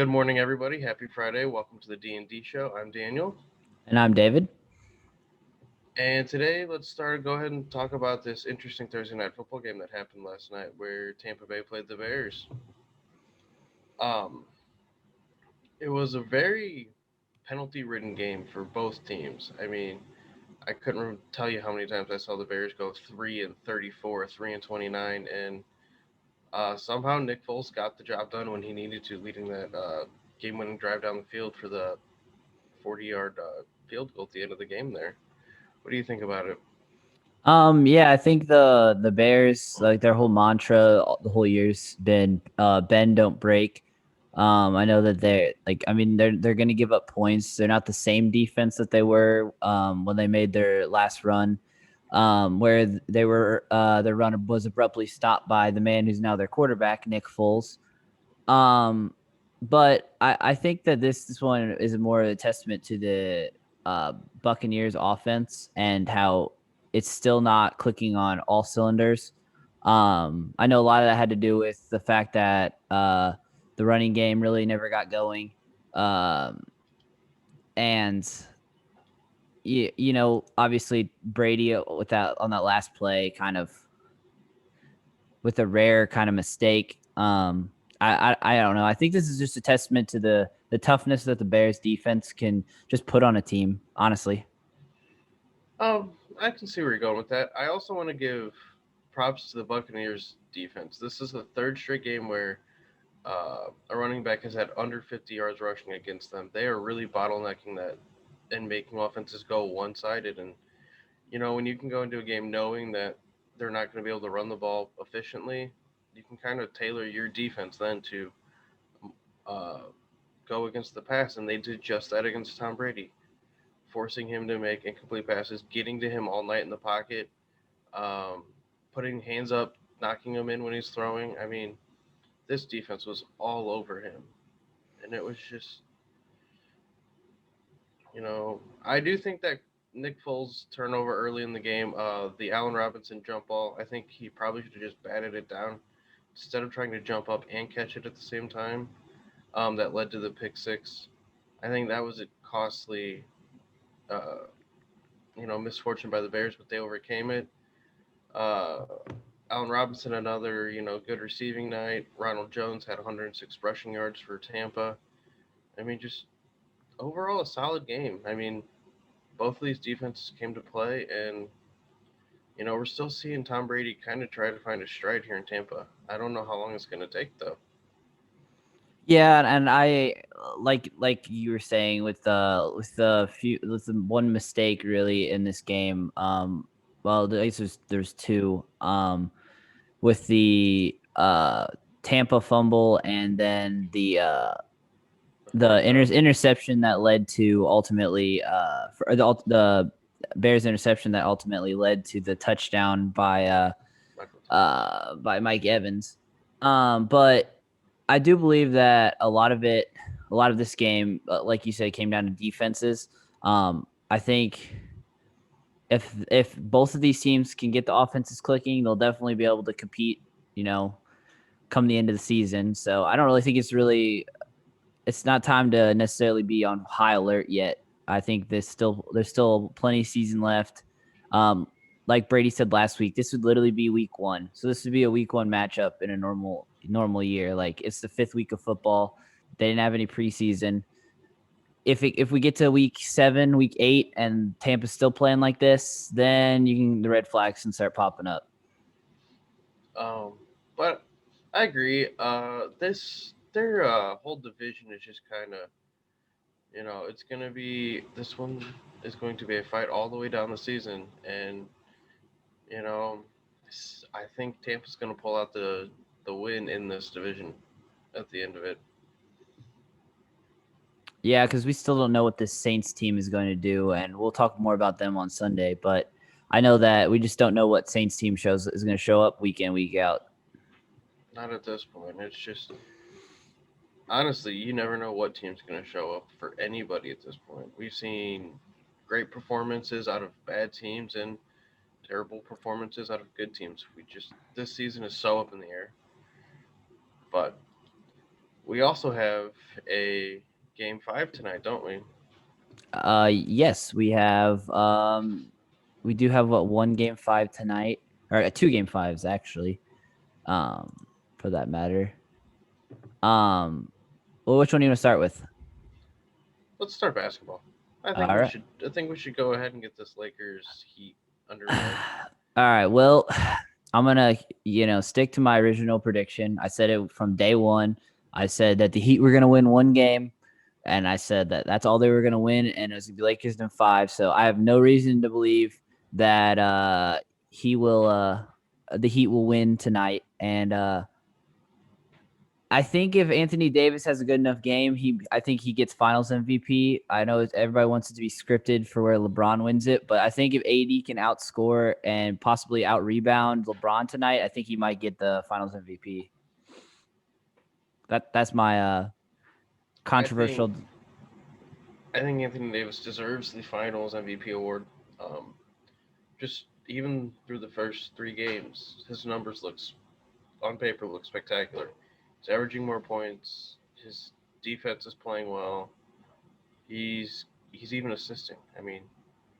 Good morning, everybody. Happy Friday. Welcome to the D&D show. I'm Daniel. And I'm David. And today, go ahead and talk about this interesting Thursday night football game that happened last night where Tampa Bay played the Bears. Um, it was a very penalty-ridden game for both teams. I mean, I couldn't tell you how many times I saw the Bears go 3 and 34, 3 and 29, and somehow Nick Foles got the job done when he needed to, leading that game-winning drive down the field for the 40-yard field goal at the end of the game there. What do you think about it? Yeah, I think the Bears, like their whole mantra the whole year's been bend don't break. I know that they're gonna give up points. They're not the same defense that they were when they made their last run. Where they were their run was abruptly stopped by the man who's now their quarterback, Nick Foles. Um but I think that this one is more a testament to the Buccaneers offense and how it's still not clicking on all cylinders. I know a lot of that had to do with the fact that the running game really never got going. Um, and obviously Brady with that on that last play, kind of with a rare kind of mistake. I don't know. I think this is just a testament to the toughness that the Bears defense can just put on a team. Honestly. I can see where you're going with that. I also want to give props to the Buccaneers defense. This is the third straight game where a running back has had under 50 yards rushing against them. They are really bottlenecking that and making offenses go one sided. And, when you can go into a game knowing that they're not going to be able to run the ball efficiently, you can kind of tailor your defense then to uh, go against the pass. And they did just that against Tom Brady, forcing him to make incomplete passes, getting to him all night in the pocket, um, putting hands up, knocking him in when he's throwing. I mean, this defense was all over him, and it was just, I do think that Nick Foles' turnover early in the game, the Allen Robinson jump ball, I think he probably should have just batted it down instead of trying to jump up and catch it at the same time. That led to the pick six. I think that was a costly, uh, misfortune by the Bears, but they overcame it. Uh, Allen Robinson, another, good receiving night. Ronald Jones had 106 rushing yards for Tampa. I mean, just overall a solid game. I mean, both of these defenses came to play, and we're still seeing Tom Brady kind of try to find a stride here in Tampa. I don't know how long it's going to take though. Yeah, and I like you were saying with the one mistake really in this game. Well, at least there's two. With the Tampa fumble and then The fourth down, interception that led to ultimately for the Bears interception that ultimately led to the touchdown Michael Thomas. by Mike Evans. But I do believe that a lot of this game, like you said, came down to defenses. I think if both of these teams can get the offenses clicking, they'll definitely be able to compete. You know, come the end of the season. So I don't really think it's not time to necessarily be on high alert yet. I think there's still plenty of season left. Um, like Brady said last week, this would literally be week one. So this would be a week one matchup in a normal year. Like it's the fifth week of football. They didn't have any preseason. If we get to week 7, week 8, and Tampa's still playing like this, then the red flags can start popping up. Um, but I agree. This their whole division is just kind of, it's going to be this one is going to be a fight all the way down the season, and you know, I think Tampa's going to pull out the win in this division at the end of it. Yeah, because we still don't know what this Saints team is going to do, and we'll talk more about them on Sunday. But I know that we just don't know what Saints team shows is going to show up week in, week out. Not at this point. It's just honestly, you never know what team's going to show up for anybody at this point. We've seen great performances out of bad teams and terrible performances out of good teams. We just this season is so up in the air. But We also have a game 5 tonight, don't we? Yes, we do have what one game five tonight, or two game fives actually. For that matter. Um, well, which one do you want to start with? Let's start basketball. I think All we right. should. I think we should go ahead and get this Lakers Heat All underway. right. Well, I'm gonna stick to my original prediction. I said it from day one. I said that the Heat were gonna win one game, and I said that that's all they were gonna win, and it was gonna be Lakers in five. So I have no reason to believe that he will the Heat will win tonight, and I think if Anthony Davis has a good enough game, I think he gets Finals MVP. I know everybody wants it to be scripted for where LeBron wins it, but I think if AD can outscore and possibly out rebound LeBron tonight, I think he might get the Finals MVP. That's my I think. controversial. I think Anthony Davis deserves the Finals MVP award. Um, just even through the first 3 games, his numbers looks on paper look spectacular. He's averaging more points. His defense is playing well. He's even assisting. I mean,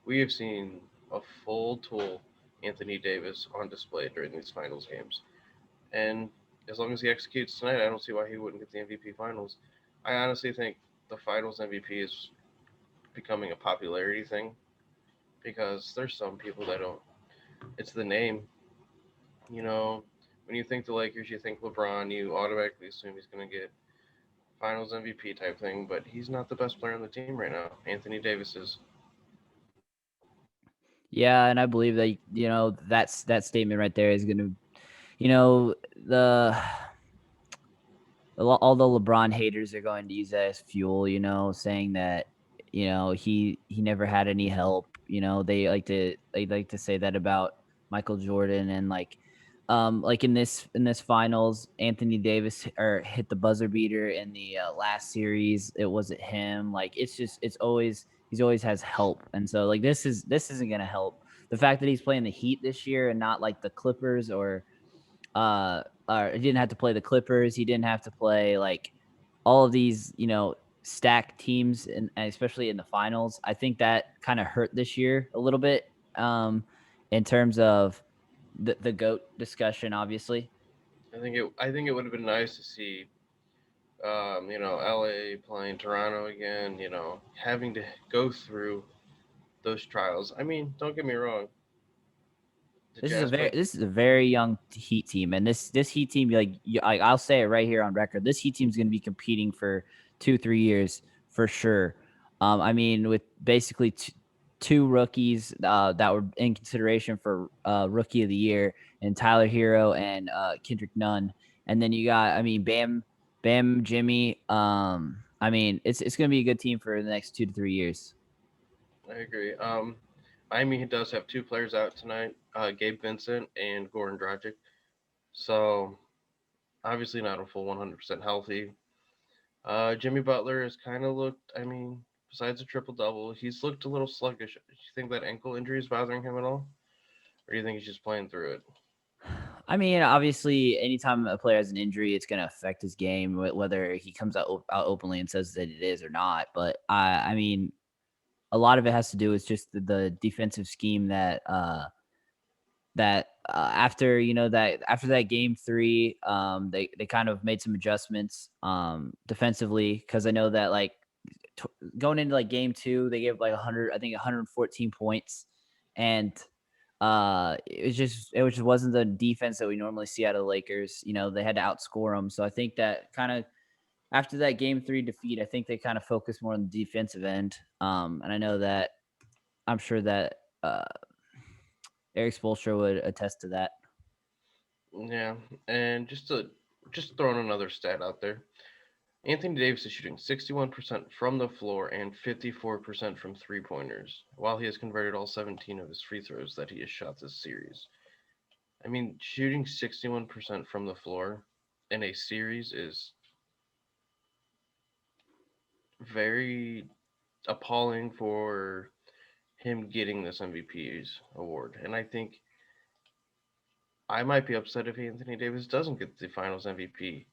we have seen a full tool Anthony Davis on display during these finals games. And as long as he executes tonight, I don't see why he wouldn't get the MVP finals. I honestly think the finals MVP is becoming a popularity thing because there's some people that don't. It's the name. You know, when you think the Lakers, you think LeBron, you automatically assume he's going to get finals MVP type thing, but he's not the best player on the team right now. Anthony Davis is. Yeah, and I believe that that statement right there is going to the all the LeBron haters are going to use that as fuel, saying that he never had any help. They like to say that about Michael Jordan and like in this finals, Anthony Davis or hit the buzzer beater in the last series. It wasn't him. Like it's always he's always has help, and so like this isn't gonna help. The fact that he's playing the Heat this year and not like the Clippers or he didn't have to play the Clippers. He didn't have to play like all of these, stacked teams, and especially in the finals. I think that kind of hurt this year a little bit, in terms of the goat discussion, obviously. I think it would have been nice to see, LA playing Toronto again. Having to go through those trials. I mean, don't get me wrong. The This is a Jazz very played. this is a very young Heat team, and this Heat team, like I'll say it right here on record, this Heat team is going to be competing for 2-3 years for sure. I mean, with basically two rookies that were in consideration for rookie of the year, and Tyler Hero and Kendrick Nunn, and then you got, I mean, Bam, Jimmy. I mean, it's going to be a good team for the next 2 to 3 years. I agree. Miami does have two players out tonight, Gabe Vincent and Goran Dragic. So obviously not a full 100% healthy. Jimmy Butler has kind of looked. I mean, besides a triple double, he's looked a little sluggish. Do you think that ankle injury is bothering him at all, or do you think he's just playing through it? I mean, obviously, anytime a player has an injury, it's going to affect his game, whether he comes out openly and says that it is or not. But I mean, a lot of it has to do with just the defensive scheme after that game three, they kind of made some adjustments defensively, because I know that like t- going into like game two, they gave like 100, I think 114 points, and it just wasn't the defense that we normally see out of the Lakers. They had to outscore them, so I think that kind of after that game three defeat, I think they kind of focused more on the defensive end. And I know that I'm sure that Eric Spoelstra would attest to that. Yeah, and just throwing another stat out there. Anthony Davis is shooting 61% from the floor and 54% from three pointers, while he has converted all 17 of his free throws that he has shot this series. I mean, shooting 61% from the floor in a series is very appalling for him getting this MVP's award. And I think I might be upset if Anthony Davis doesn't get the finals MVP.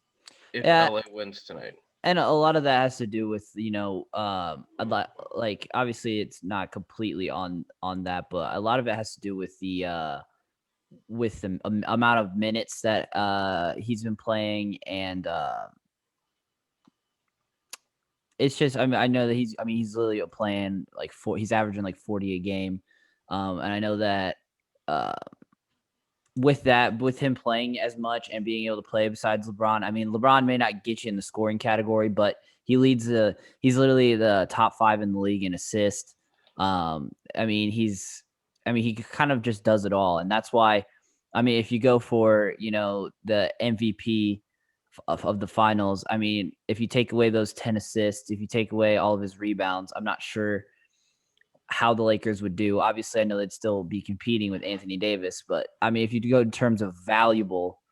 if Yeah, LA wins tonight. and a lot of that has to do with a lot, like obviously it's not completely on that, but a lot of it has to do with the amount of minutes that he's been playing, and it's just, I mean, I know that he's literally playing like he's averaging like 40 a game, and I know that uh with him playing as much and being able to play besides LeBron, I mean, LeBron may not get you in the scoring category, but he's literally the top 5 in the league in assists. I mean, he kind of just does it all. And that's why, I mean, if you go for, the MVP of the finals, I mean, if you take away those 10 assists, if you take away all of his rebounds, I'm not sure how the Lakers would do. Obviously, I know they'd still be competing with Anthony Davis, but I mean, if you go in terms of valuable,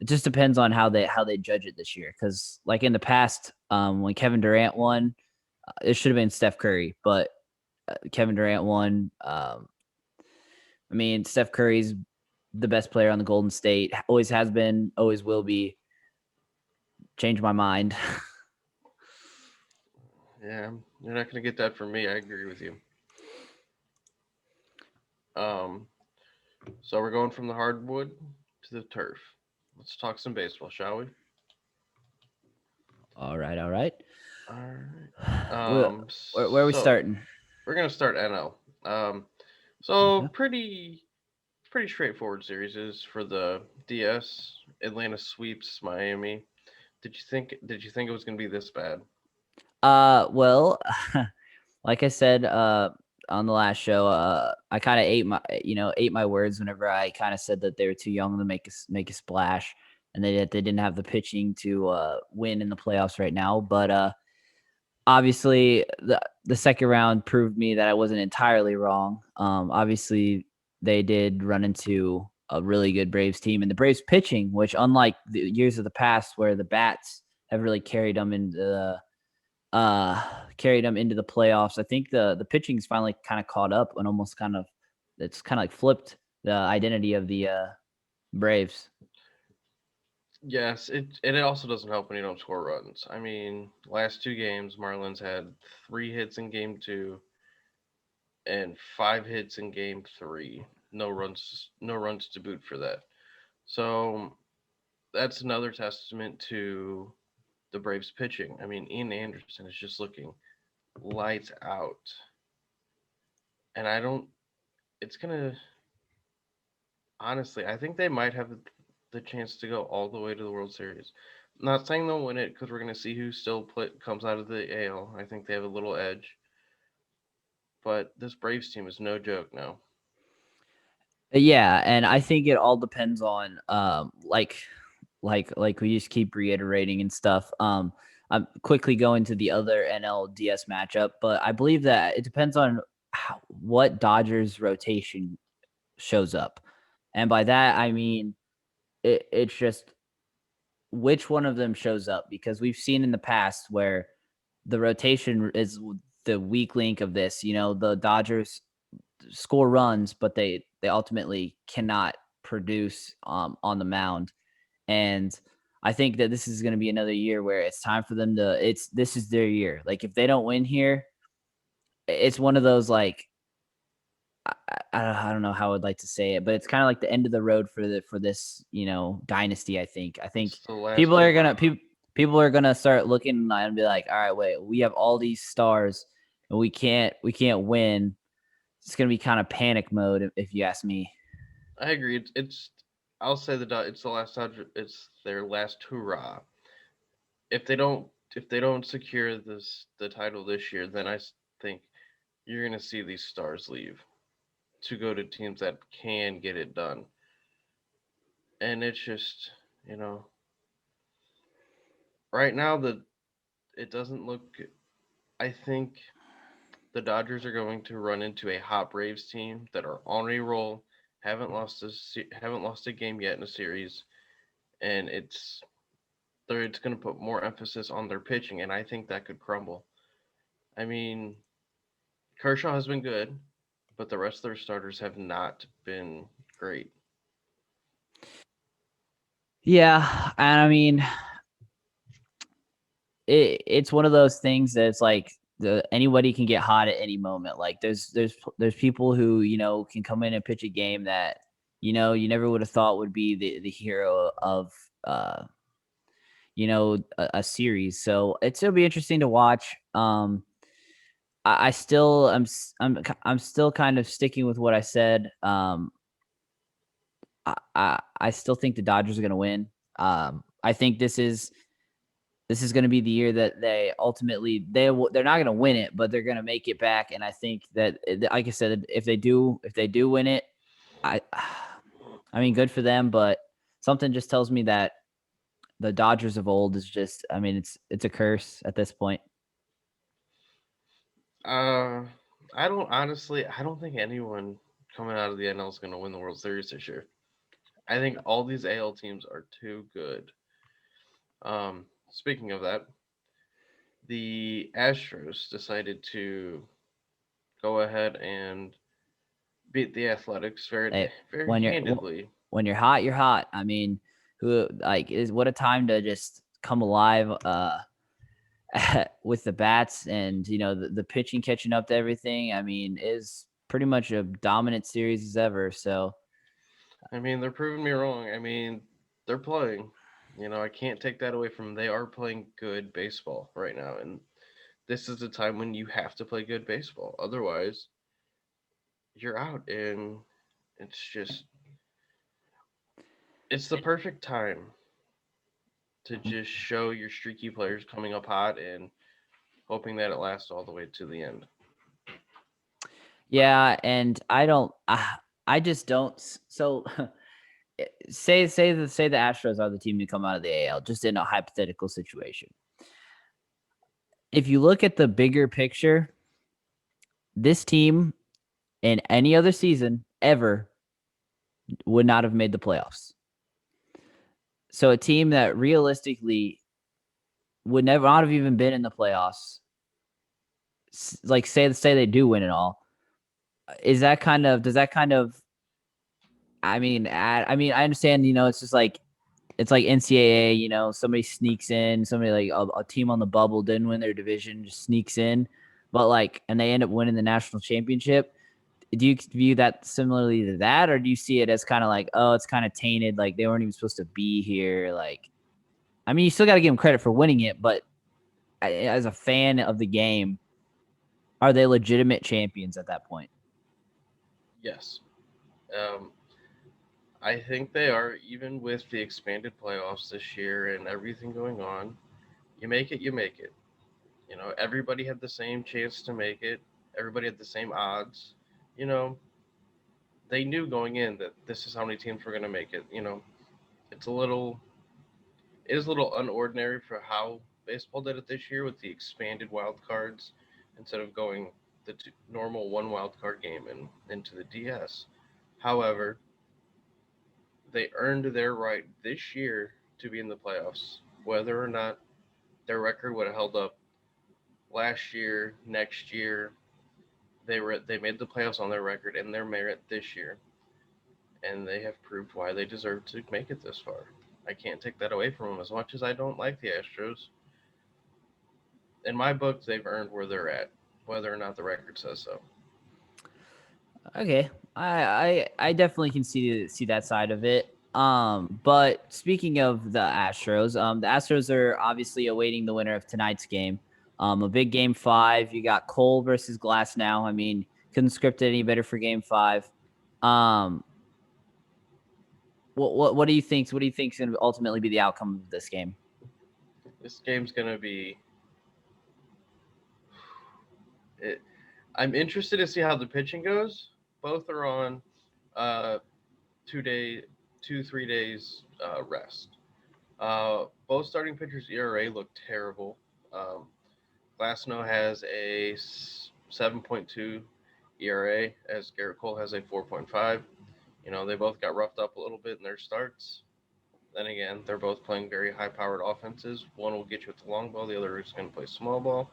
it just depends on how they judge it this year. Because like in the past, when Kevin Durant won, it should have been Steph Curry, but Kevin Durant won. I mean, Steph Curry's the best player on the Golden State. Always has been, always will be. Change my mind. Yeah, you're not gonna get that from me. I agree with you. Um, so we're going from the hardwood to the turf. Let's talk some baseball, shall we? All right, all right. All right. Where, where are we So starting? we're gonna start NL. So Okay. pretty straightforward series is for the DS. Atlanta sweeps Miami. Did you think it was gonna be this bad? Well, like I said, on the last show, I kind of ate my words whenever I kind of said that they were too young to make a splash, and they didn't have the pitching to win in the playoffs right now. But obviously, the second round proved me that I wasn't entirely wrong. Obviously, they did run into a really good Braves team, and the Braves pitching, which unlike the years of the past where the bats have really uh carried them into the playoffs. I think the pitching's finally kind of caught up and almost kind of it's kind of like flipped the identity of the Braves. Yes, it also doesn't help when you don't score runs. I mean, last two games, Marlins had 3 hits in game two and 5 hits in game three. No runs to boot for that. So that's another testament to the Braves pitching. I mean, Ian Anderson is just looking lights out, and I don't. It's gonna honestly. I think they might have the chance to go all the way to the World Series. I'm not saying they'll win it because we're gonna see who still comes out of the AL. I think they have a little edge, but this Braves team is no joke now. Yeah, and I think it all depends on like we just keep reiterating and stuff. I'm quickly going to the other NLDS matchup, but I believe that it depends on what Dodgers rotation shows up. And by that I mean it's just which one of them shows up, because we've seen in the past where the rotation is the weak link of this. The Dodgers score runs, but they ultimately cannot produce on the mound. And I think that this is going to be another year where it's time for them to. This is their year. Like if they don't win here, it's one of those like I don't know how I would like to say it, but it's kind of like the end of the road for this dynasty. I think It's the last people are gonna hurrah. people people are gonna start looking and be like, all right, wait, we have all these stars and we can't win. It's gonna be kind of panic mode if you ask me. I agree. I'll say it's the last Dodger. It's their last hurrah. If they don't secure the title this year, then think you're gonna see these stars leave to go to teams that can get it done. And it's just you know right now the it doesn't look. I think the Dodgers are going to run into a hot Braves team that are on a roll, haven't lost a game yet in a series, and it's going to put more emphasis on their pitching, and I think that could crumble. I mean, Kershaw has been good, but the rest of their starters have not been great. Yeah, and I mean, it's one of those things that it's like anybody can get hot at any moment. Like there's people who can come in and pitch a game that you never would have thought would be the hero of uh a series. So it'll be interesting to watch. I still I'm still kind of sticking with what I said. I still think the Dodgers are going to win. I think this is going to be the year that they ultimately they're not going to win it, but they're going to make it back. And I think that, like I said, if they do win it, I I mean, good for them. But something just tells me that the Dodgers of old is just, I mean, it's a curse at this point. Uh, I don't think anyone coming out of the NL is going to win the World Series this year. I think all these AL teams are too good. Speaking of that, the Astros decided to go ahead and beat the Athletics very, Hey, very when you're handedly. when you're hot, you're hot. I mean, who like is what a time to just come alive with the bats and the pitching catching up to everything. I mean, is pretty much a dominant series as ever. So I mean, they're proving me wrong. I mean, they're playing. I can't take that away from them. They are playing good baseball right now, and this is the time when you have to play good baseball. Otherwise, you're out, and it's just it's the perfect time to just show your streaky players coming up hot and hoping that it lasts all the way to the end. yeah, and I just don't. So say the Astros are the team to come out of the AL, just in a hypothetical situation. If you look at the bigger picture, this team in any other season ever would not have made the playoffs. So a team that realistically would never not have even been in the playoffs, like say they do win it all, is that kind of does that kind of I mean I understand it's just like it's like NCAA, somebody sneaks in, somebody like a team on the bubble didn't win their division, just sneaks in, but like, and they end up winning the national championship. Do you view that similarly to that, or do you see it as kind of like, oh, it's kind of tainted, like they weren't even supposed to be here? Like, I mean, you still got to give them credit for winning it, but as a fan of the game, are they legitimate champions at that point? Yes. Um, I think they are, even with the expanded playoffs this year and everything going on. You make it, you make it. Everybody had the same chance to make it. Everybody had the same odds. You know, they knew going in that this is how many teams were going to make it. It's a little, it is a little unordinary for how baseball did it this year with the expanded wild cards instead of going the normal one wild card game and into the DS. However, they earned their right this year to be in the playoffs, whether or not their record would have held up last year, next year. They made the playoffs on their record and their merit this year, and they have proved why they deserve to make it this far. I can't take that away from them. As much as I don't like the Astros, in my book, they've earned where they're at, whether or not the record says so. Okay, I definitely can see that side of it. But speaking of the Astros are obviously awaiting the winner of tonight's game. A big game 5. You got Cole versus Glass now. I mean, couldn't script it any better for game 5. Um, what do you think? What do you think is going to ultimately be the outcome of this game? This game's gonna be. It, I'm interested to see how the pitching goes. Both are on uh, 2 day, 3 days rest. Both starting pitchers' ERA look terrible. Um, Glasnow has a 7.2 ERA, as Garrett Cole has a 4.5. They both got roughed up a little bit in their starts. Then again, they're both playing very high-powered offenses. One will get you with the long ball, the other is going to play small ball.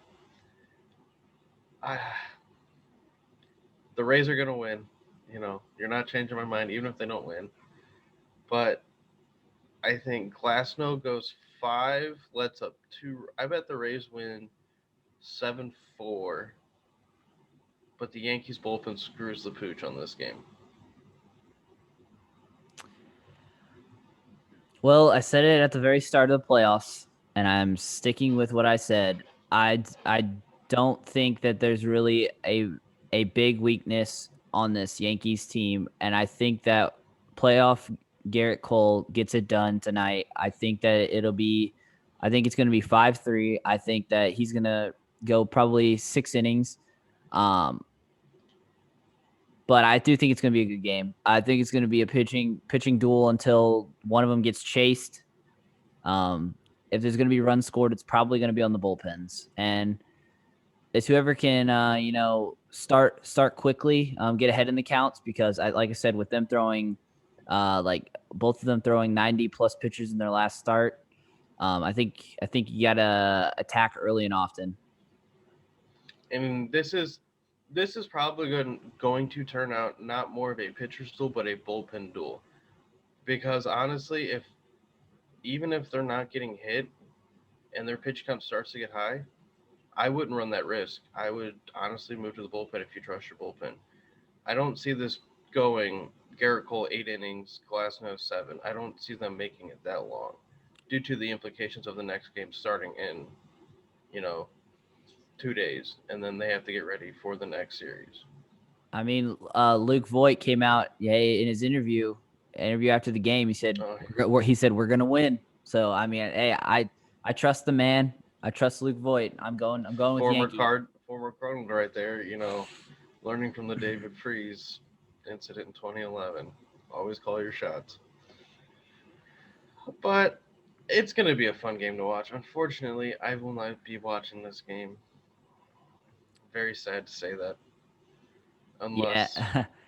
I, the Rays are going to win. You're not changing my mind, even if they don't win. But I think Glasnow goes 5 lets up 2. I bet the Rays win 7-4, but the Yankees bullpen screws the pooch on this game. Well, I said it at the very start of the playoffs, and I'm sticking with what I said. I don't think that there's really a big weakness on this Yankees team, and I think that playoff Garrett Cole gets it done tonight. I think it's going to be 5-3. I think that he's going to go probably 6 innings. But I do think it's going to be a good game. I think it's going to be a pitching duel until one of them gets chased. If there's going to be runs scored, it's probably going to be on the bullpens, and it's whoever can, start quickly, get ahead in the counts. Because like I said, with them throwing, like both of them throwing 90 plus pitches in their last start, I think you gotta attack early and often. And this is probably going to turn out not more of a pitcher's duel, but a bullpen duel. Because honestly, even if they're not getting hit and their pitch count starts to get high, I wouldn't run that risk. I would honestly move to the bullpen if you trust your bullpen. I don't see this going Garrett Cole 8 innings, Glasnow 7. I don't see them making it that long due to the implications of the next game starting in, 2 days, and then they have to get ready for the next series. I mean, Luke Voigt came out, in his interview after the game. He said, we're gonna win. So I mean, hey, I trust the man. I trust Luke Voigt. I'm going with Yankee. Former Cardinal right there. Learning from the David Freese incident in 2011. Always call your shots. But it's going to be a fun game to watch. Unfortunately, I will not be watching this game. Very sad to say that. Unless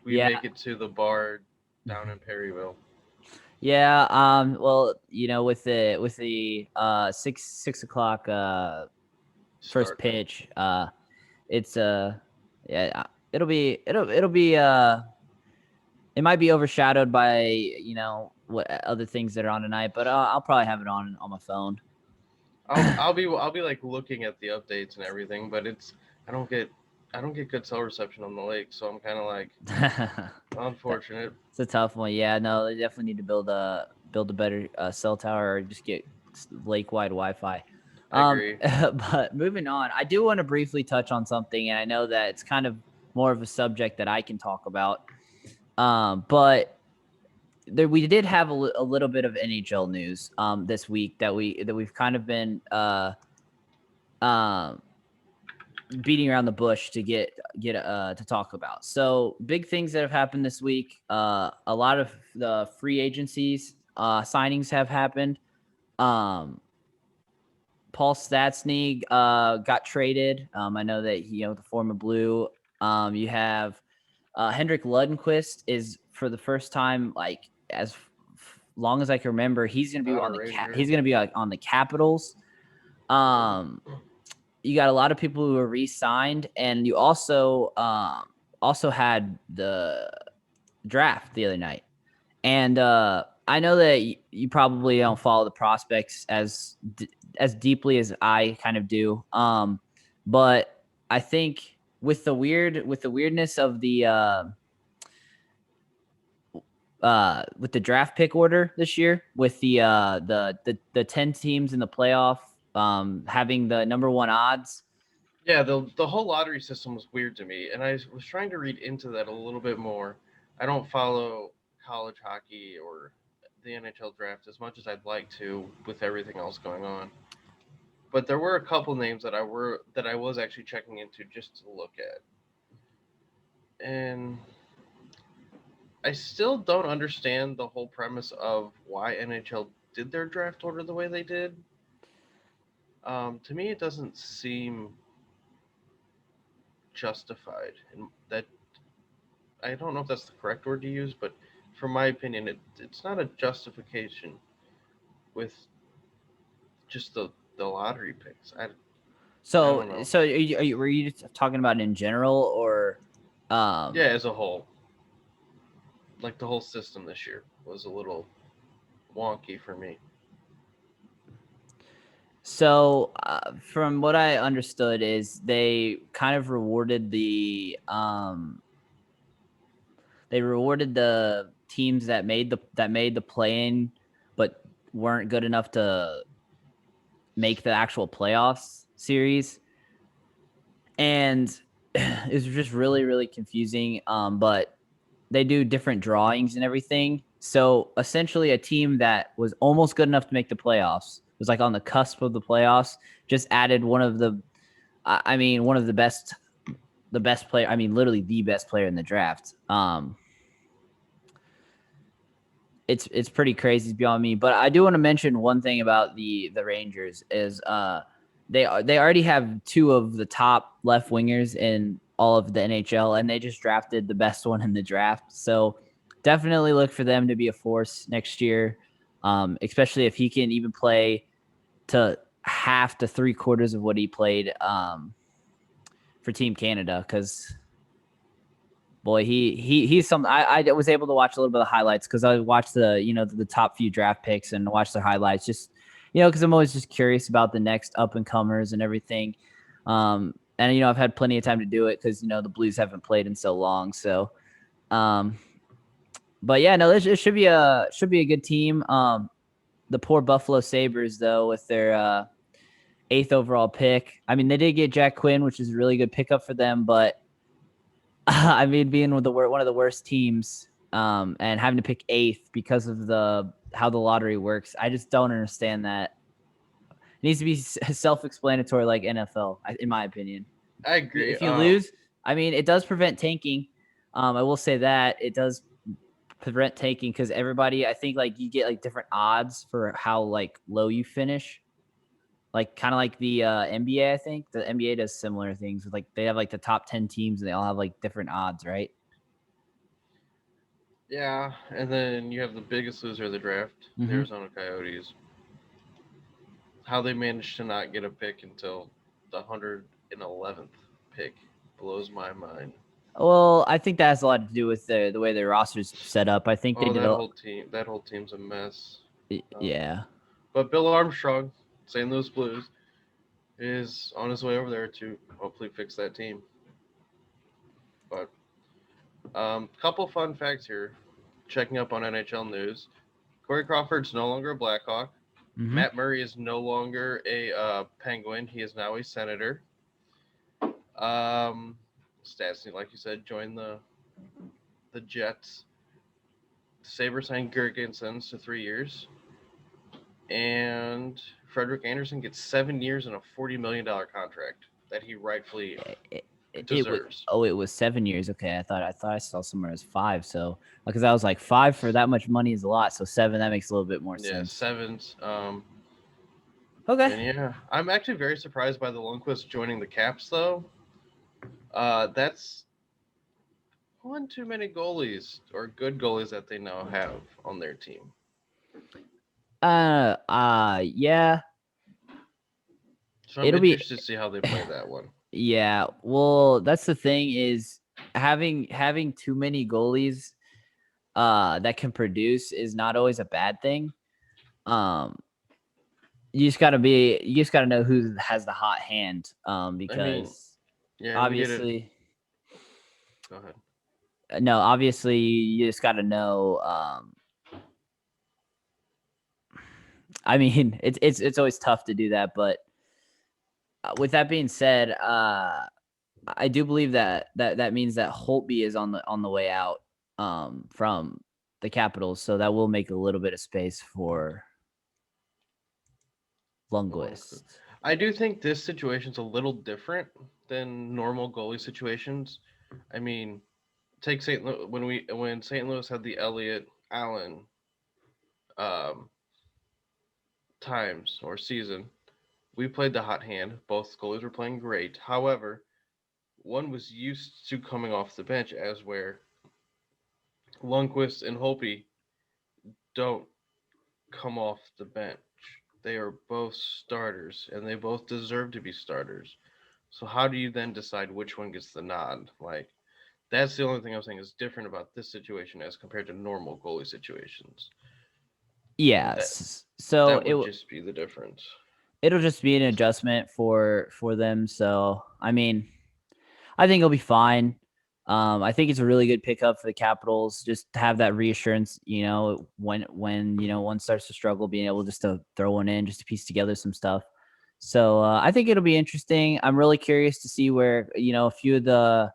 we make it to the bar down in Perryville. Yeah. Well, with the 6 o'clock first pitch, it's yeah, it'll be it might be overshadowed by what other things that are on tonight, but I'll probably have it on my phone. I'll be like looking at the updates and everything, but I don't get good cell reception on the lake, so I'm kind of like unfortunate. It's a tough one. Yeah, no, they definitely need to build a better cell tower or just get lake-wide Wi-Fi. I agree. But moving on, I do want to briefly touch on something, and I know that it's kind of more of a subject that I can talk about. But we did have a little bit of NHL news this week that we've kind of been beating around the bush to get to talk about. So big things that have happened this week. A lot of the free agencies signings have happened. Paul Stastny got traded. I know that the former Blue. You have Henrik Lundqvist is for the first time, like as long as I can remember, he's going to be on the Capitals. You got a lot of people who are re-signed, and you also had the draft the other night. And I know that you probably don't follow the prospects as deeply as I kind of do. But I think with the weirdness of the with the draft pick order this year, with the 10 teams in the playoff having the number 1 odds. Yeah, the whole lottery system was weird to me, and I was trying to read into that a little bit more. I don't follow college hockey or the NHL draft as much as I'd like to with everything else going on. But there were a couple names that I was actually checking into just to look at. And I still don't understand the whole premise of why NHL did their draft order the way they did. To me, it doesn't seem justified. And that, I don't know if that's the correct word to use, but from my opinion, it's not a justification with just the lottery picks. So were you talking about in general or? Yeah, as a whole. Like the whole system this year was a little wonky for me. So, from what I understood, is they kind of rewarded the teams that made the play-in, but weren't good enough to make the actual playoffs series, and it was just really really confusing. But they do different drawings and everything. So essentially, a team that was almost good enough to make the playoffs, was like on the cusp of the playoffs, just added one of one of the best player. I mean, literally the best player in the draft. It's pretty crazy beyond me. But I do want to mention one thing about the Rangers is they already have two of the top left wingers in all of the NHL, and they just drafted the best one in the draft. So definitely look for them to be a force next year, especially if he can even play to half to three quarters of what he played for Team Canada. Because boy, he's some. I was able to watch a little bit of highlights because I watched the top few draft picks and watch their highlights, just because I'm always just curious about the next up and comers and everything. And I've had plenty of time to do it because the Blues haven't played in so long. So, but yeah, no, it should be a good team. The poor Buffalo Sabres though, with their eighth overall pick. I mean, they did get Jack Quinn, which is a really good pickup for them, but I mean, being with one of the worst teams, and having to pick eighth because of how the lottery works, I just don't understand that. It needs to be self-explanatory, like NFL, in my opinion. I agree. If you lose, I mean, it does prevent tanking. I will say that it does prevent tanking because everybody, I think, like you get like different odds for how like low you finish. Like kind of like the NBA, I think the NBA does similar things with like they have like the top 10 teams and they all have like different odds, right? Yeah, and then you have the biggest loser of the draft, the Mm-hmm. Arizona Coyotes. How they managed to not get a pick until the 111th pick blows my mind. Well, I think that has a lot to do with the way their roster's set up. I think they Oh, did a that whole team's a mess. Um, yeah. but Bill Armstrong, St. Louis Blues, is on his way over there to hopefully fix that team. But couple fun facts here. Checking up on NHL news. Corey Crawford's no longer a Blackhawk. Mm-hmm. Matt Murray is no longer a Penguin. He is now a Senator. Stastny, like you said, joined the Jets. Sabres signed Gergensons to 3 years. And Frederick Anderson gets 7 years and a $40 million contract that he rightfully deserves. It was 7 years. Okay, I thought I saw somewhere as five. So because I was like five for that much money is a lot. So seven, that makes a little bit more Yeah, sense. sevens. Okay. And yeah, I'm actually very surprised by the Lundqvist joining the Caps though. That's one too many goalies or good goalies that they now have on their team. Yeah. So I'm It'll be interested to see how they play that one. yeah. Well, that's the thing is having too many goalies that can produce is not always a bad thing. Um you just gotta know who has the hot hand. I mean, Because yeah, we get it. obviously Go ahead. no, obviously you just gotta know I mean it's always tough to do that, but with that being said, I do believe that means that Holtby is on the way out from the Capitals, so that will make a little bit of space for Lundqvist. I do think this situation's a little different than normal goalie situations. I mean, take St. Louis when St. Louis had the Elliott Allen um, times or season, we played the hot hand. Both goalies were playing great. However, one was used to coming off the bench, as where Lundqvist and Holtby don't come off the bench. They are both starters, and they both deserve to be starters. So how do you then decide which one gets the nod? Like that's the only thing I'm saying is different about this situation as compared to normal goalie situations. That Yes. So that would just be the difference. it'll just be an adjustment for them. So I mean, I think it'll be fine. I think it's a really good pickup for the Capitals. Just to have that reassurance, when one starts to struggle, being able just to throw one in, just to piece together some stuff. So I think it'll be interesting. I'm really curious to see where a few of the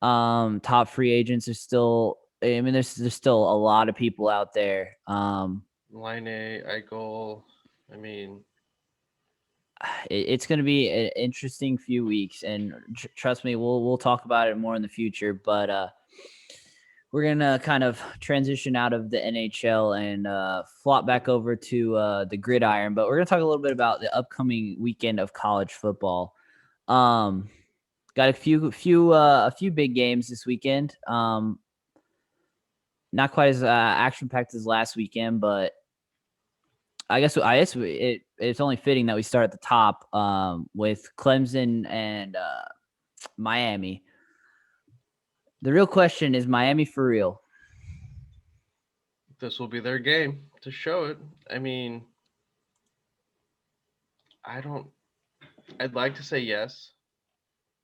top free agents are still. I mean, there's still a lot of people out there. Line A, Eichel. I mean, It's going to be an interesting few weeks, and trust me, we'll talk about it more in the future. But we're gonna kind of transition out of the NHL and flop back over to the gridiron. But we're gonna talk a little bit about the upcoming weekend of college football. Um, got a few big games this weekend. Not quite as action packed as last weekend, but I guess it's only fitting that we start at the top with Clemson and Miami. The real question is Miami for real? this will be their game to show it. I mean, I don't. I'd like to say yes,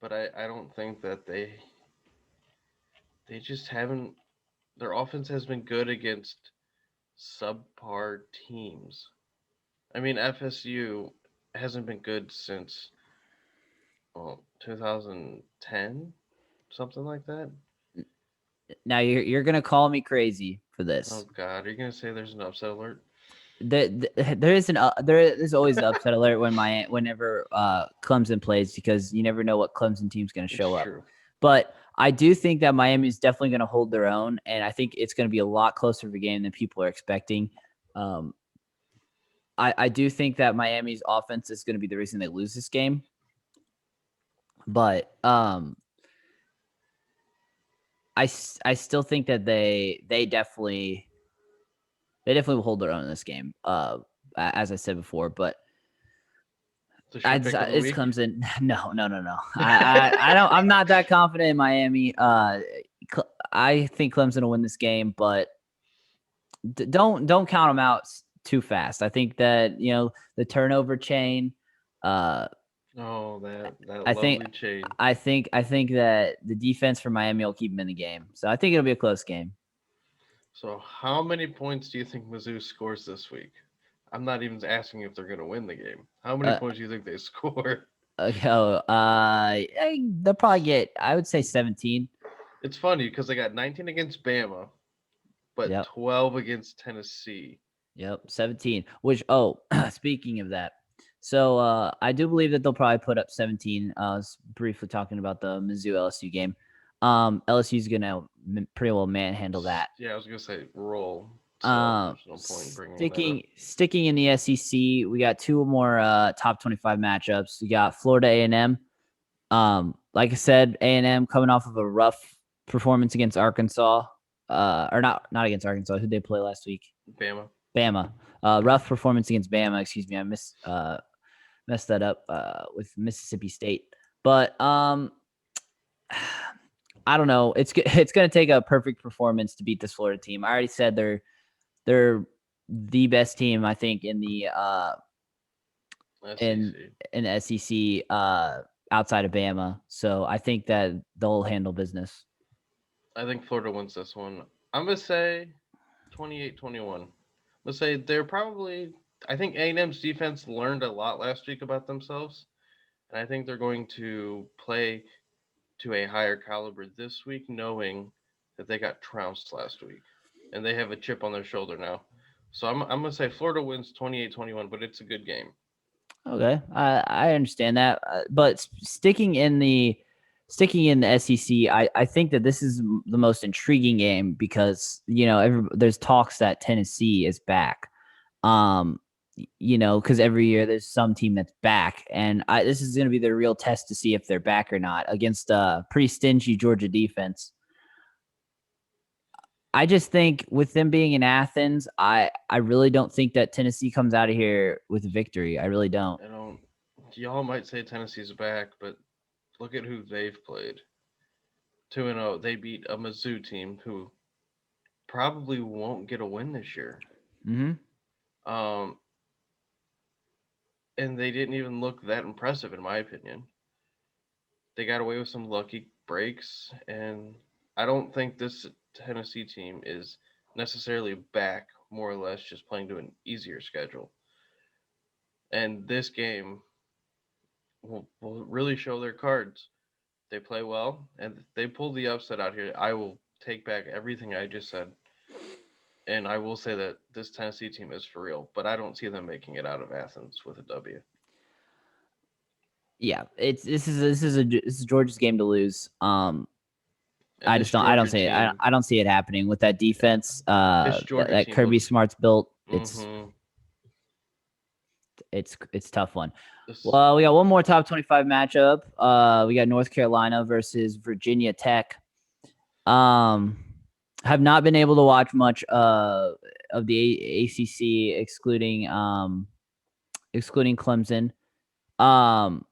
but I don't think that they just haven't. Their offense has been good against subpar teams. I mean, FSU hasn't been good since 2010, something like that. Now you're gonna call me crazy for Oh this. God, are you gonna say there's an upset alert? There is there is always the upset alert whenever Clemson plays because you never know what Clemson team's going to It's show up. true. But I do think that Miami is definitely going to hold their own, and I think it's going to be a lot closer of a game than people are expecting. Um, I do think that Miami's offense is going to be the reason they lose this game, but I still think that they definitely will hold their own in this game. As I said before, but Is this your pick of the it's week? Clemson. No, no, no, no. I don't. I'm not that confident in Miami. I think Clemson will win this game, but don't count them out too fast. I think that the turnover chain. Uh, Oh, that I think. lovely chain. I think that the defense for Miami will keep them in the game. So I think it'll be a close game. So, how many points do you think Mizzou scores this week? I'm not even asking if they're gonna win the game. How many Uh, points do you think they score? they'll probably get. I would say 17. It's funny because they got 19 against Bama, but Yep. 12 against Tennessee. Yep, 17. Which speaking of that, so I do believe that they'll probably put up 17. I was briefly talking about the Mizzou LSU game. LSU's gonna pretty well manhandle that. Yeah, I was gonna say roll. So there's no point in bringing that up. Sticking in the SEC, we got two more top 25 matchups. We got Florida A&M. Like I said, A&M coming off of a rough performance against Arkansas. Or not against Arkansas. Who did they play last week? Bama. Bama. Rough performance against Bama. Excuse me, I messed that up with Mississippi State. But I don't know. It's going to take a perfect performance to beat this Florida team. I already said they're the best team I think in the SEC. in the SEC outside of Bama. So I think that they'll handle business. I think Florida wins this one. I'm gonna say 28-21. Let's say they're probably. I think A&M's defense learned a lot last week about themselves, and I think they're going to play to a higher caliber this week, knowing that they got trounced last week, and they have a chip on their shoulder now. So I'm gonna say Florida wins 28-21, but it's a good game. Okay, I understand that, but sticking in the SEC, I think that this is the most intriguing game because there's talks that Tennessee is back, because every year there's some team that's back, and this is going to be the real test to see if they're back or not against a pretty stingy Georgia defense. I just think with them being in Athens, I really don't think that Tennessee comes out of here with a victory. I really don't. I don't. Y'all might say Tennessee's back, but look at who they've played. 2-0. They beat a Mizzou team who probably won't get a win this year. Mm-hmm. Um, and they didn't even look that impressive in my opinion. They got away with some lucky breaks, and I don't think this Tennessee team is necessarily back more or less just playing to an easier schedule. And this game will really show their cards. They play well, and they pull the upset out here. I will take back everything I just said, and I will say that this Tennessee team is for real. But I don't see them making it out of Athens with a W. Yeah, this is Georgia's game to lose. And this I don't Georgia see it. team, I don't see it happening with that yeah, defense. this That, Georgia that team Kirby looks. Smart's built. Mm-hmm. It's a tough one. This, Well, we got one more top 25 matchup. We got North Carolina versus Virginia Tech. Have not been able to watch much of the ACC, excluding Clemson. Um,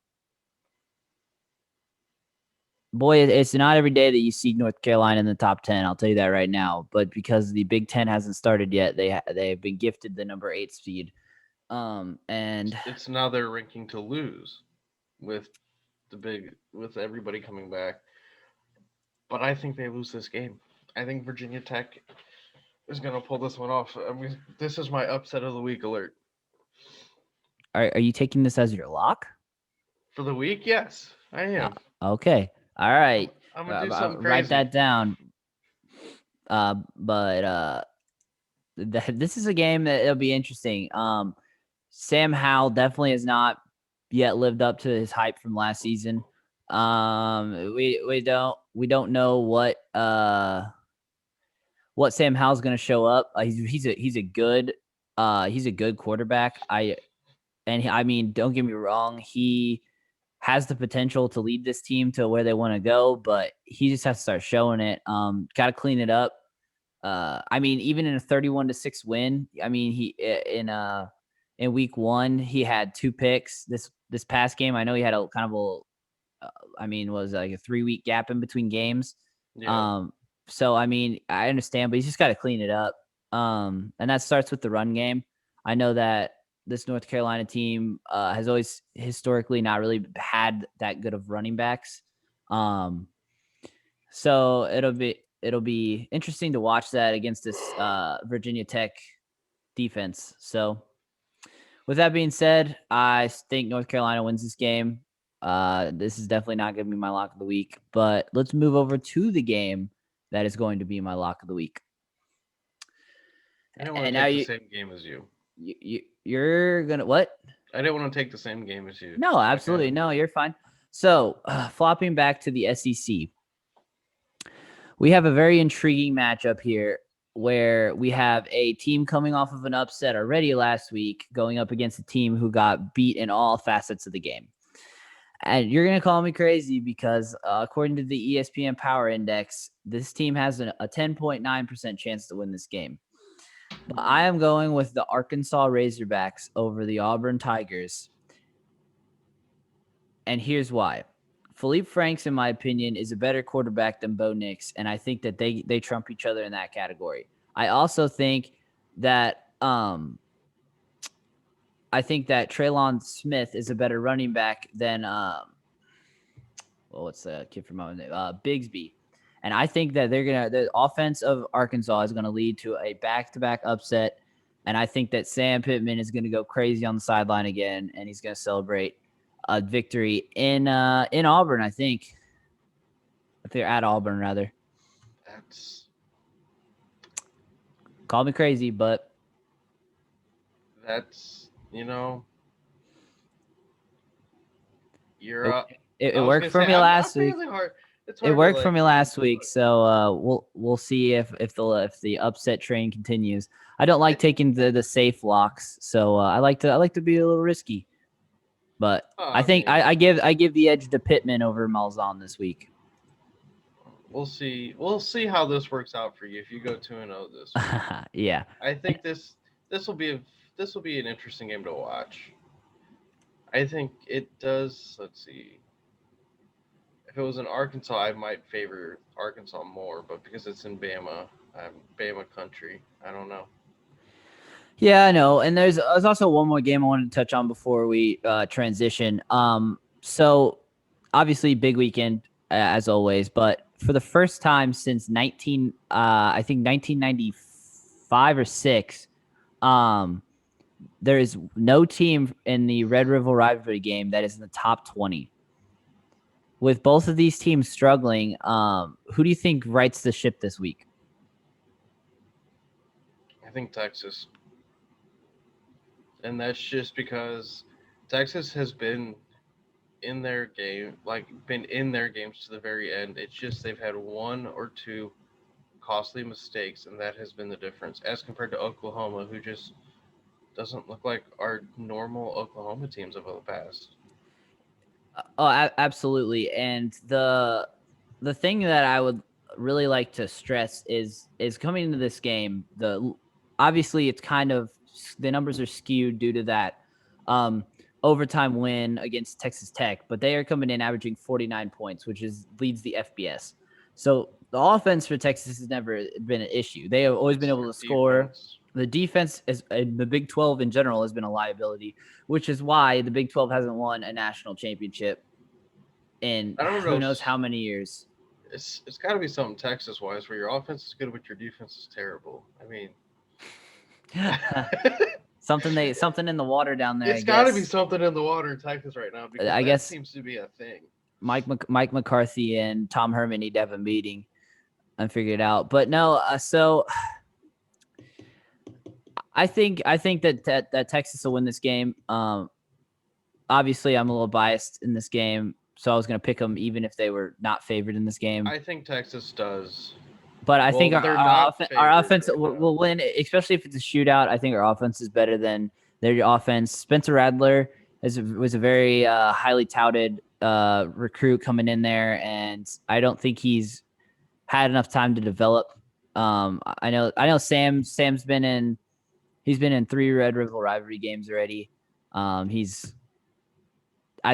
boy, it's not every day that you see North Carolina in the top 10. I'll tell you that right now. But because the Big Ten hasn't started yet, they've been gifted the number 8 seed. And it's now their ranking to lose with with everybody coming back. But I think they lose this game. I think Virginia Tech is gonna pull this one off. I mean, this is my upset of the week alert. are you taking this as your lock? For the week, yes, I am. Okay. All right. I'm gonna do something Write crazy. that down. But this is a game that it'll be interesting. Sam Howell definitely has not yet lived up to his hype from last season. We don't know what Sam Howell's going to show up. He's a good quarterback. I mean, don't get me wrong, he has the potential to lead this team to where they want to go, but he just has to start showing it. Got to clean it up. I mean, even in a 31-6 win, I mean, in week 1, he had 2 picks. This past game, I know he had a kind of was like a 3-week gap in between games. Yeah. So I mean, I understand, but he's just got to clean it up. And that starts with the run game. I know that this North Carolina team has always historically not really had that good of running backs. So it'll be interesting to watch that against this Virginia Tech defense. So with that being said, I think North Carolina wins this game. This is definitely not going to be my lock of the week, but let's move over to the game that is going to be my lock of the week. I didn't want And to now take the same game as you. You're gonna what? I didn't want to take the same game as you. No, absolutely no. You're fine. So flopping back to the SEC, we have a very intriguing matchup here where we have a team coming off of an upset already last week going up against a team who got beat in all facets of the game. And you're going to call me crazy because according to the ESPN Power Index, this team has a 10.9% chance to win this game. But I am going with the Arkansas Razorbacks over the Auburn Tigers. And here's why. Philippe Franks, in my opinion, is a better quarterback than Bo Nix, and I think that they trump each other in that category. I also think that Traylon Smith is a better running back than what's the kid from Bigsby. And I think that the offense of Arkansas is gonna lead to a back-to-back upset. And I think that Sam Pittman is gonna go crazy on the sideline again, and he's gonna celebrate a victory in Auburn. I think if they're at Auburn, rather. Call me crazy, but that's you're it worked for me last week. It worked for me last week, so we'll see if the upset train continues. I don't like taking the safe locks, so I like to be a little risky. But I think I give the edge to Pittman over Malzahn this week. We'll see. We'll see how this works out for you if you go 2-0 this week. Yeah. I think this will be an interesting game to watch. I think it does. Let's see. If it was in Arkansas, I might favor Arkansas more, but because it's in Bama, Bama country. I don't know. Yeah, I know. And there's also one more game I wanted to touch on before we transition. So obviously big weekend as always, but for the first time since 1995 or 6, um, there is no team in the Red River rivalry game that is in the top 20. With both of these teams struggling, who do you think rights the ship this week? I think Texas, and that's just because Texas has been in their game, like been in their games to the very end. It's just they've had one or two costly mistakes, and that has been the difference as compared to Oklahoma, who just doesn't look like our normal Oklahoma teams of the past. Absolutely. And the thing that I would really like to stress is coming into this game. The obviously it's kind of the numbers are skewed due to that overtime win against Texas Tech, but they are coming in averaging 49 points, which is leads the FBS. So the offense for Texas has never been an issue. They have always been It's able their to score. defense. The defense is the Big 12 in general has been a liability, which is why the Big 12 hasn't won a national championship in I don't know. who knows how many years. It's got to be something Texas wise where your offense is good but your defense is terrible. I mean, Something in the water down there, I it's got to be guess. something in the water in Texas right now because I that guess seems to be a thing. Mike McCarthy and Tom Herman need to have a meeting and figure it out. But no, so I think that Texas will win this game. Obviously, I'm a little biased in this game, so I was going to pick them even if they were not favored in this game. I think Texas does. But I think Well, they're not our favored offense right now. will win, especially if it's a shootout. I think our offense is better than their offense. Spencer Radler was a very highly touted recruit coming in there, and I don't think he's had enough time to develop. I know Sam's been in. He's been in 3 Red River rivalry games already. I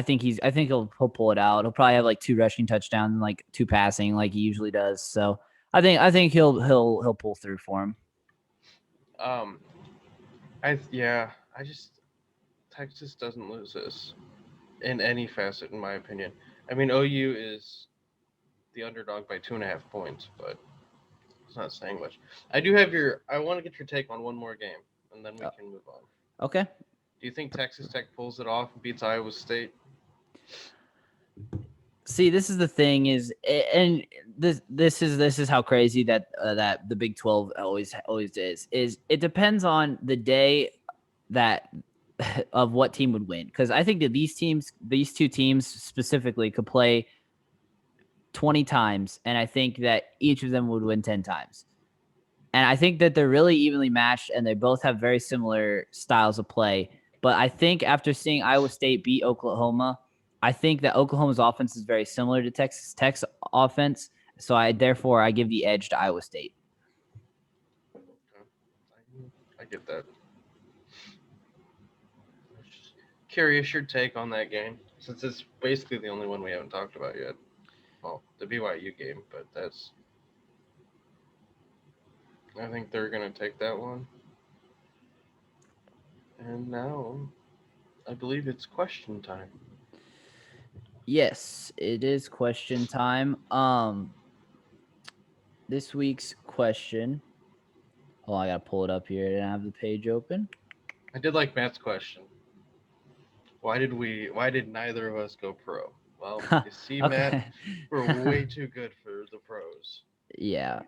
think he'll pull it out. He'll probably have like 2 rushing touchdowns and like 2 passing like he usually does. So I think he'll pull through for him. Um, I just Texas doesn't lose this in any facet, in my opinion. I mean, OU is the underdog by 2.5 points, but it's not saying much. I do have your. I want to get your take on one more game, and then we can move on. Okay. Do you think Texas Tech pulls it off and beats Iowa State? See, this is the thing is, and this is how crazy that that the Big 12 always is. Is it depends on the day that of what team would win, because I think that these 2 teams specifically could play 20 times, and I think that each of them would win 10 times. And I think that they're really evenly matched, and they both have very similar styles of play. But I think after seeing Iowa State beat Oklahoma, I think that Oklahoma's offense is very similar to Texas Tech's offense. So I give the edge to Iowa State. I get that. Curious your take on that game, since it's basically the only one we haven't talked about yet. Well, the BYU game, but that's. I think they're gonna take that one. And now, I believe it's question time. Yes, it is question time. This week's question. Oh, I gotta pull it up here. I didn't have the page open. I did like Matt's question. Why did neither of us go pro? Well, you see, Okay. Matt, we're way too good for the pros. Yeah.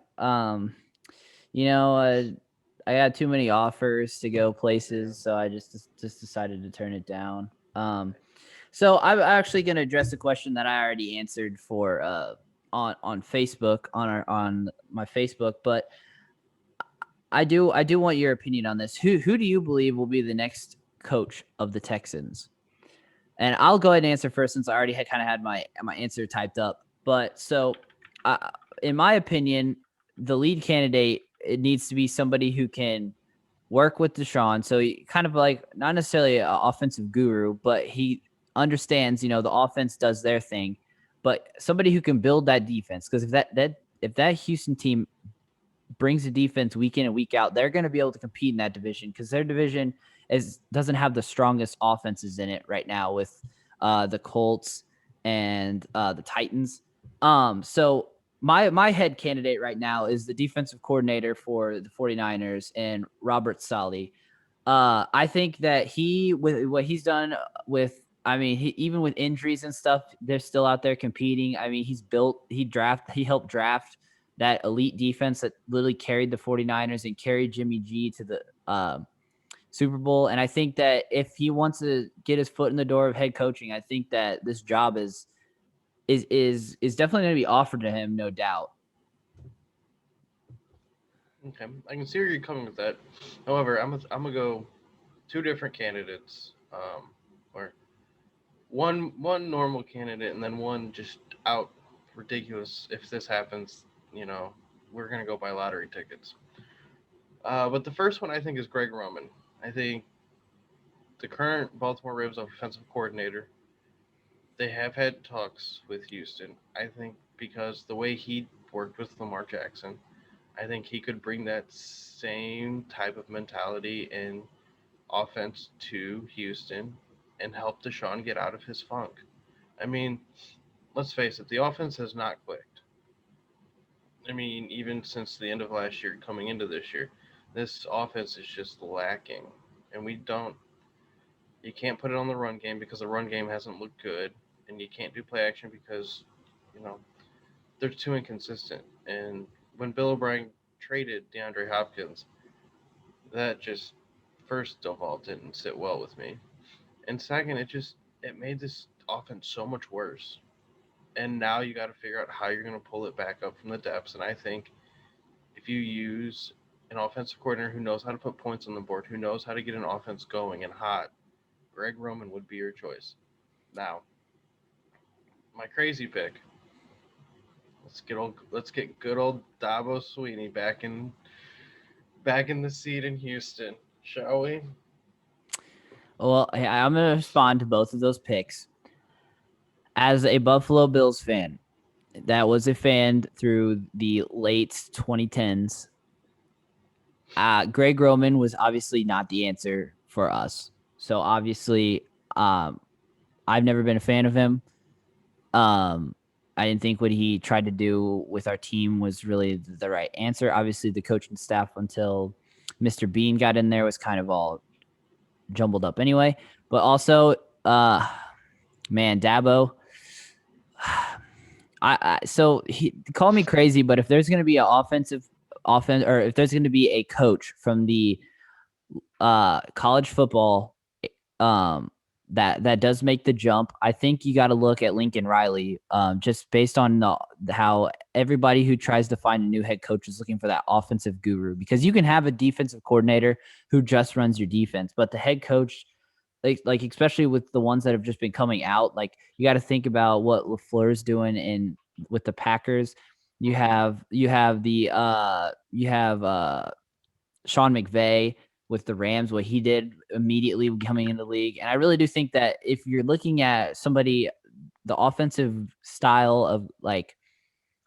You know, I had too many offers to go places, so I just decided to turn it down. So I'm actually going to address a question that I already answered for on Facebook on my Facebook, but I do want your opinion on this. Who do you believe will be the next coach of the Texans? And I'll go ahead and answer first, since I already had my answer typed up. But so, in my opinion, the lead candidate, it needs to be somebody who can work with Deshaun. So kind of like not necessarily an offensive guru, but he understands, the offense does their thing, but somebody who can build that defense. Because if that Houston team brings the defense week in and week out, they're going to be able to compete in that division because their division doesn't have the strongest offenses in it right now with the Colts and the Titans. So my head candidate right now is the defensive coordinator for the 49ers and Robert Saleh. I think that with what he's done with, I mean, even with injuries and stuff, they're still out there competing. I mean, he helped draft that elite defense that literally carried the 49ers and carried Jimmy G to the Super Bowl. And I think that if he wants to get his foot in the door of head coaching, I think that this job is definitely going to be offered to him, no doubt. Okay, I can see where you're coming with that. However, I'm gonna go two different candidates, or one normal candidate and then one just out ridiculous. If this happens, we're gonna go buy lottery tickets. But the first one I think is Greg Roman. I think the current Baltimore Ravens offensive coordinator. They have had talks with Houston. I think because the way he worked with Lamar Jackson, I think he could bring that same type of mentality and offense to Houston and help Deshaun get out of his funk. I mean, let's face it, the offense has not clicked. I mean, even since the end of last year, coming into this year, this offense is just lacking. And you can't put it on the run game because the run game hasn't looked good. And you can't do play action because, you know, they're too inconsistent. And when Bill O'Brien traded DeAndre Hopkins, that just, first of all, didn't sit well with me. And second, it made this offense so much worse. And now you got to figure out how you're going to pull it back up from the depths. And I think if you use an offensive coordinator who knows how to put points on the board, who knows how to get an offense going and hot, Greg Roman would be your choice. Now, my crazy pick. Let's get good old Dabo Sweeney back in the seat in Houston, shall we? Well, I'm going to respond to both of those picks. As a Buffalo Bills fan, that was a fan through the late 2010s. Greg Roman was obviously not the answer for us. So obviously, I've never been a fan of him. I didn't think what he tried to do with our team was really the right answer. Obviously, the coaching staff until Mr. Bean got in there was kind of all jumbled up anyway. But also, man, Dabo. So he call me crazy, but if there's going to be an offense, or if there's going to be a coach from the college football that does make the jump, I think you got to look at Lincoln Riley, just based on how everybody who tries to find a new head coach is looking for that offensive guru, because you can have a defensive coordinator who just runs your defense, but the head coach, like especially with the ones that have just been coming out, like you got to think about what LaFleur's doing with the Packers. You have Sean McVay with the Rams, what he did immediately coming into the league. And I really do think that if you're looking at somebody, the offensive style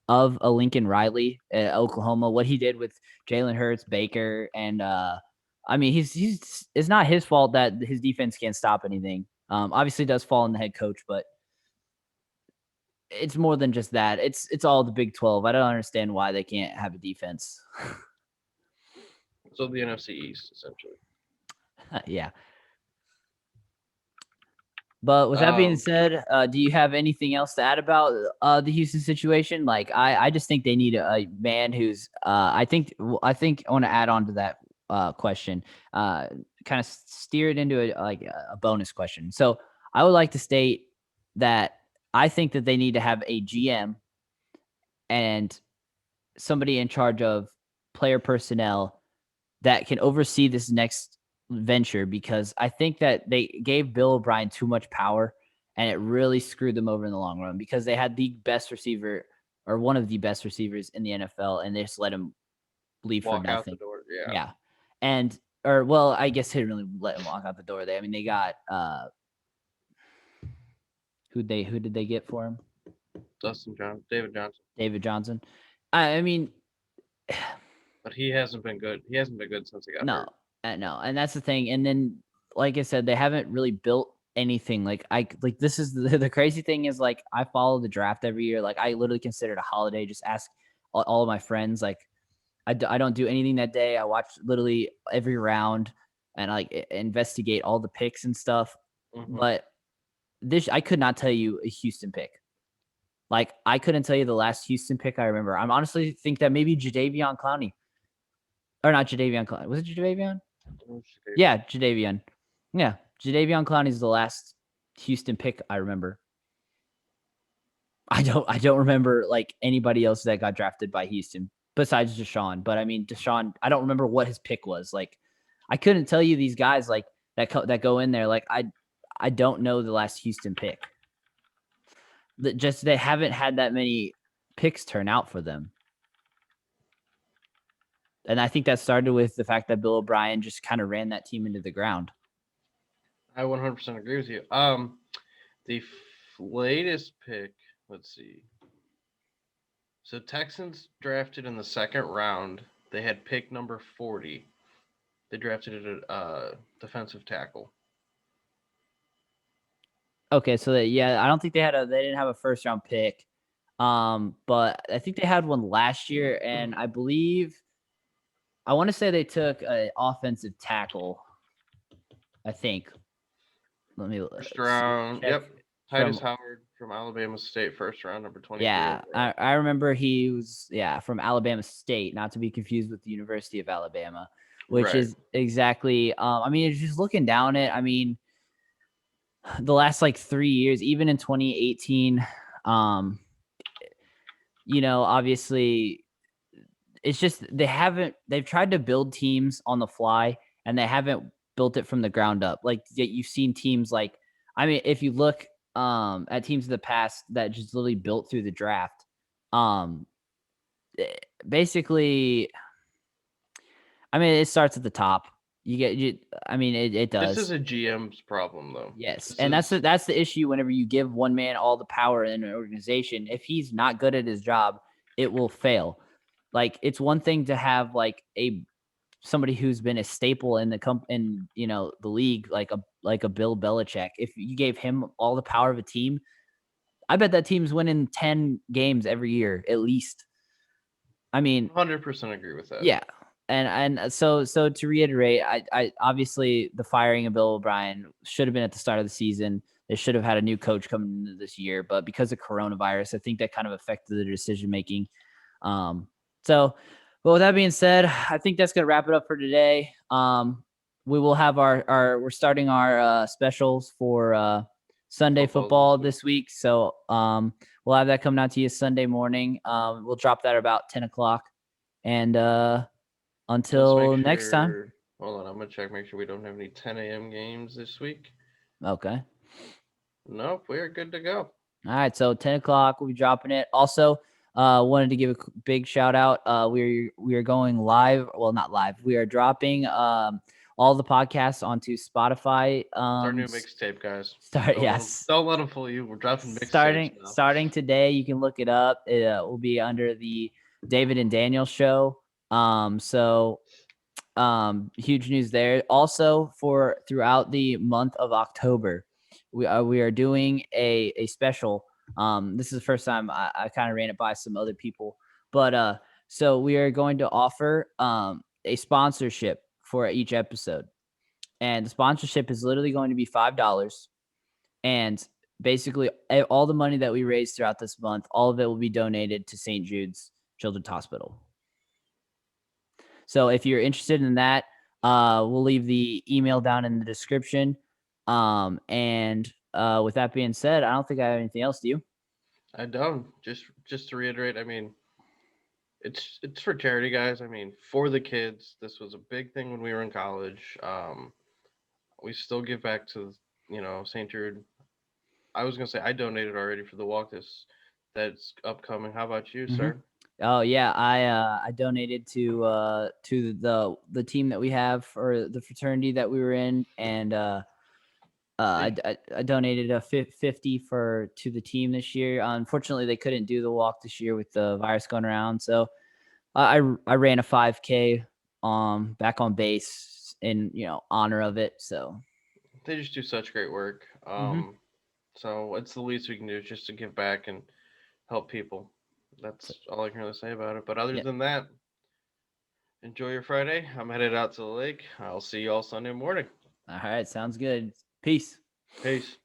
of a Lincoln Riley at Oklahoma, what he did with Jalen Hurts, Baker, and I mean, it's not his fault that his defense can't stop anything. Obviously, it does fall on the head coach, but it's more than just that. It's all the Big 12. I don't understand why they can't have a defense. So the NFC East, essentially. Yeah. But with that being said, do you have anything else to add about the Houston situation? Like, I just think they need a man who's. I think I want to add on to that question. Kind of steer it into a bonus question. So I would like to state that I think that they need to have a GM and somebody in charge of player personnel that can oversee this next venture, because I think that they gave Bill O'Brien too much power and it really screwed them over in the long run, because they had the best receiver, or one of the best receivers in the NFL, and they just let him leave for nothing. Walk out the door. Yeah. And I guess they didn't really let him walk out the door. They got who did they get for him? David Johnson. I mean, But he hasn't been good. He hasn't been good since he got No, hurt. no, and that's the thing. And then, like I said, they haven't really built anything. Like this is the crazy thing is like I follow the draft every year. Like I literally consider it a holiday. Just ask all of my friends. Like I don't do anything that day. I watch literally every round and like investigate all the picks and stuff. Hmm. But this I could not tell you a Houston pick. Like I couldn't tell you the last Houston pick I remember. I'm honestly think that maybe Jadavion Clowney or not Jadavion Clowney. Was it Jadavion? Yeah, Jadavion. Yeah, Jadavion Clowney is the last Houston pick I remember. I don't remember like anybody else that got drafted by Houston besides Deshaun. But I mean Deshaun, I don't remember what his pick was. Like I couldn't tell you these guys like that go in there. Like I don't know the last Houston pick. Just they haven't had that many picks turn out for them. And I think that started with the fact that Bill O'Brien just kind of ran that team into the ground. I 100% agree with you. The latest pick. Let's see. So Texans drafted in the second round. They had pick number 40. They drafted a defensive tackle. Okay, so I don't think they didn't have a first round pick. But I think they had one last year, and I believe I want to say they took an offensive tackle. I think. Let me First see. round. Check Yep. Titus from. Howard from Alabama State, first round, number 23 Yeah, overall. I remember he was from Alabama State, not to be confused with the University of Alabama, which Right. is exactly. I mean, just looking down it. I mean, the last like 3 years, even in 2018, um, obviously it's just they've tried to build teams on the fly and they haven't built it from the ground up. Like you've seen teams like I mean, if you look at teams in the past that just literally built through the draft, um basically I mean it starts at the top. I mean it This is does. a GM's problem, though. Yes. This And that's is the issue whenever you give one man all the power in an organization. If he's not good at his job, it will fail. Like it's one thing to have like a somebody who's been a staple in the league like a Bill Belichick. If you gave him all the power of a team, I bet that team's winning 10 games every year at least. I mean, 100% agree with that. yeah. And so to reiterate, I obviously the firing of Bill O'Brien should have been at the start of the season. They should have had a new coach coming into this year, but because of coronavirus, I think that kind of affected the decision making. Um, so, but with that being said, I think that's gonna wrap it up for today. We will have our we're starting our specials for Sunday Football this football week. this week. So we'll have that coming out to you Sunday morning. We'll drop that about 10 o'clock. And Let's make until next time. sure. Hold on, I'm gonna check. Make sure we don't have any 10 a.m. games this week. Okay. Nope, we are good to go. All right. So 10 o'clock, we'll be dropping it. Also, wanted to give a big shout out. We are going live. Well, not live. We are dropping all the podcasts onto Spotify. It's our new mixtape, guys. Start yes. Don't let them fool you. We're dropping mixtapes Starting now. starting today, you can look it up. It will be under the David and Daniel show. So huge news there. Also, for throughout the month of October, we are doing a special. This is the first time I kind of ran it by some other people, but so we are going to offer a sponsorship for each episode, and the sponsorship is literally going to be $5, and basically all the money that we raise throughout this month, all of it will be donated to St. Jude's Children's Hospital. So if you're interested in that, we'll leave the email down in the description. And with that being said, I don't think I have anything else. Do you? I don't. Just to reiterate, I mean, it's for charity, guys. I mean, for the kids. This was a big thing when we were in college. We still give back to St. Jude. I was gonna say I donated already for the walk that's upcoming. How about you, sir? Oh yeah, I donated to the team that we have or the fraternity that we were in, and I donated a 50 to the team this year. Unfortunately, they couldn't do the walk this year with the virus going around. So I ran a 5K back on base in honor of it. So They just do such great work. hmm So it's the least we can do is just to give back and help people. so That's all I can really say about it. But other yeah. than that, enjoy your Friday. I'm headed out to the lake. I'll see you all Sunday morning. All right, sounds good. Peace. Peace.